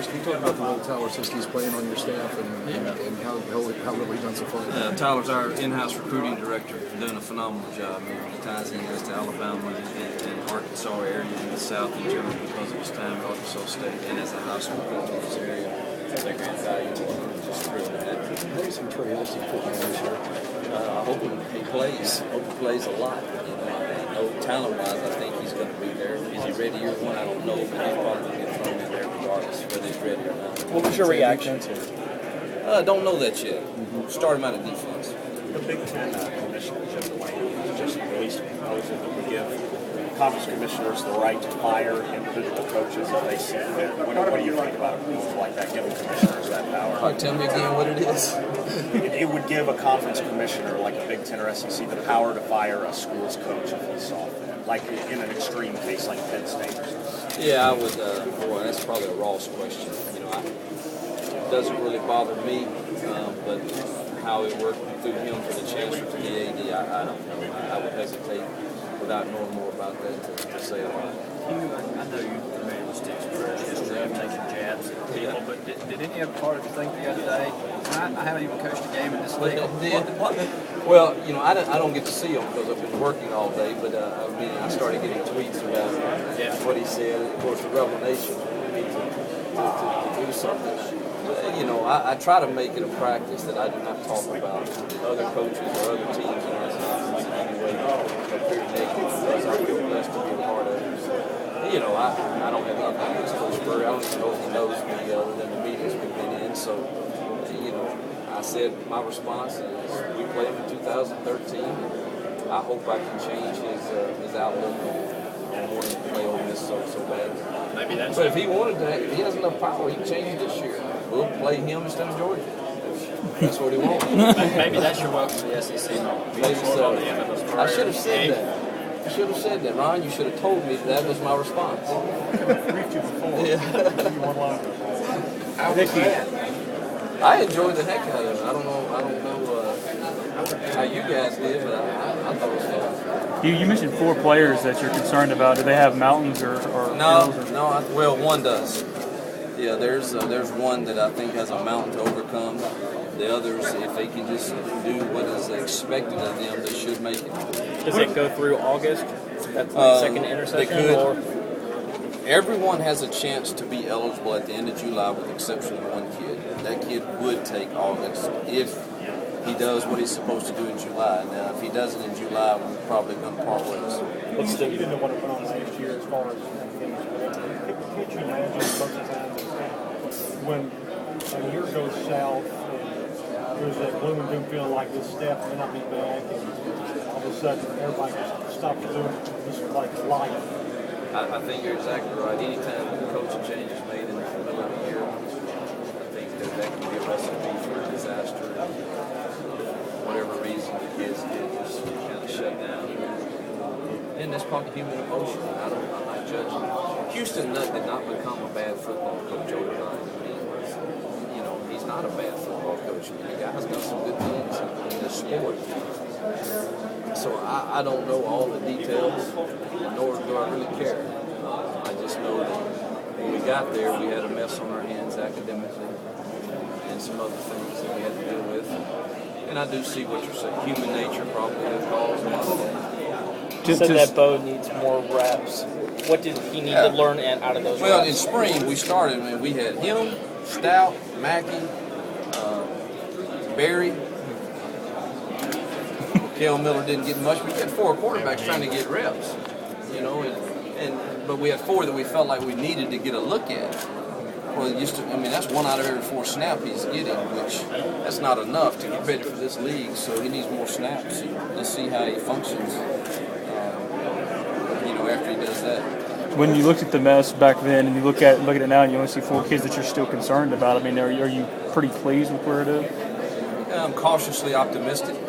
Freeze, can you talk about the role Tyler Siskey's playing on your staff and how well he's done so far? Tyler's our in-house recruiting director, doing a phenomenal job. He ties in us to Alabama and Arkansas area in the South in general because of his time at Arkansas State and as a high school coach in this area. They're invaluable. Just thrilled to have him. What is some trailers he put in this year? I hope he plays. I hope he plays a lot. I know talent-wise, I think he's going to be there. Is he ready year one? I don't know, but he's probably going to get thrown in there regardless whether he's ready or not. What was your reaction? Don't know that yet. Start him out of defense. The Big Ten commissioner, Jim Delaney, just released a proposal that would give conference commissioners the right to fire individual coaches if they see fit. What do you think about a proposal like that, giving commissioners that power? All right, tell me again what it is. It would give a conference commissioner, like a Big Ten or SEC, the power to fire a school's coach if he saw fit, like in an extreme case like Penn State or something. Yeah, I would. Boy, that's probably a Ross question. It doesn't really bother me, but how it worked through him for the chancellor to the AD, I don't know. I would hesitate without knowing more about that to say a lot. I know you're familiar with Steve's history of taking jabs at people, but did any of part of you think the other day, I haven't even coached a game in this league? Well, I don't get to see him because I've been working all day, but I started getting tweets about what he said. Of course, the revelation for me to do something. I try to make it a practice that I do not talk about other coaches or other teams in our conference in any way appear negative because I feel blessed to be a part of it. I don't have anything against Coach Spurrier. I don't even know if he knows me other than the meetings we've been in. So, I said my response is we played him in 2013. And I hope I can change his outlook on wanting to play Ole Miss so bad. Maybe that's. But if he wanted to, if he has enough power, he can change it this year. We'll play him instead of Georgia. That's what he wants. Maybe that's your welcome to the SEC. Maybe so. I should have said that. I should have said that, Ron. You should have told me that was my response. I enjoyed the heck out of it. I don't know how you guys did, but I thought it was fun. You mentioned 4 players that you're concerned about. Do they have mountains or no? hills? Well, one does. Yeah, there's one that I think has a mountain to overcome. The others, if they can just do what is expected of them, they should make it. Does it go through August? That's the second intersection? They could. Everyone has a chance to be eligible at the end of July with the exception of one kid. That kid would take August if he does what he's supposed to do in July. Now, if he does it in July, we're probably going to part ways. You didn't know what it went on last year as far as could you imagine most of the time when a year goes south and there's that gloom and doom feeling like this staff may not be back and all of a sudden everybody just stops doing this like life. I think you're exactly right. Anytime the coaching change is made in the middle of the year, I think that can be a recipe for a disaster. Whatever reason the kids get just kind of shut down. And that's probably human emotion. I'm not judging. Houston Nutt did not become a bad football coach overnight. He's not a bad football coach. The guy's done some good things in this sport. So I don't know all the details, nor do I really care. I just know that when we got there, we had a mess on our hands academically and some other things that we had to deal with. And I do see what you're saying. Human nature probably has caused a lot of that. You said that Bo needs more reps. What did he need to learn out of those reps? Well, in spring, we started, we had him, Stout, Mackey, Barry. Kel Miller didn't get much. We had 4 quarterbacks trying to get reps, but we had 4 that we felt like we needed to get a look at. Well, that's 1 out of every 4 snaps he's getting, which that's not enough to get ready for this league. So he needs more snaps. Let's see how he functions. After he does that. When you looked at the mess back then, and you look at it now, and you only see 4 kids that you're still concerned about. Are you pretty pleased with where it is? I'm cautiously optimistic. I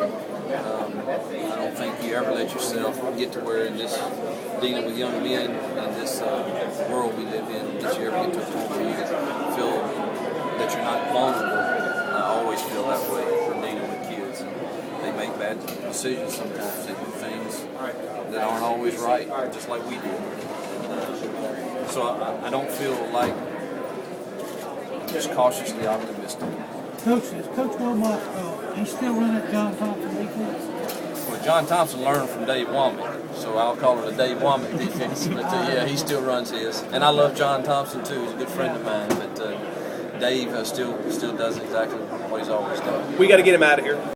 don't think you ever let yourself get to where in this dealing with young men in this world we live in that you ever get to a point where you feel that you're not vulnerable. I always feel that way when dealing with kids. They make bad decisions sometimes. They do things that aren't always right, just like we do. So I don't feel like just cautiously optimistic. Coach, is Coach Wilmot, he's still running John Thompson defense? Well, John Thompson learned from Dave Womack, so I'll call it a Dave Womack defense. But yeah, he still runs his. And I love John Thompson too. He's a good friend of mine. But Dave still does exactly what he's always done. We got to get him out of here.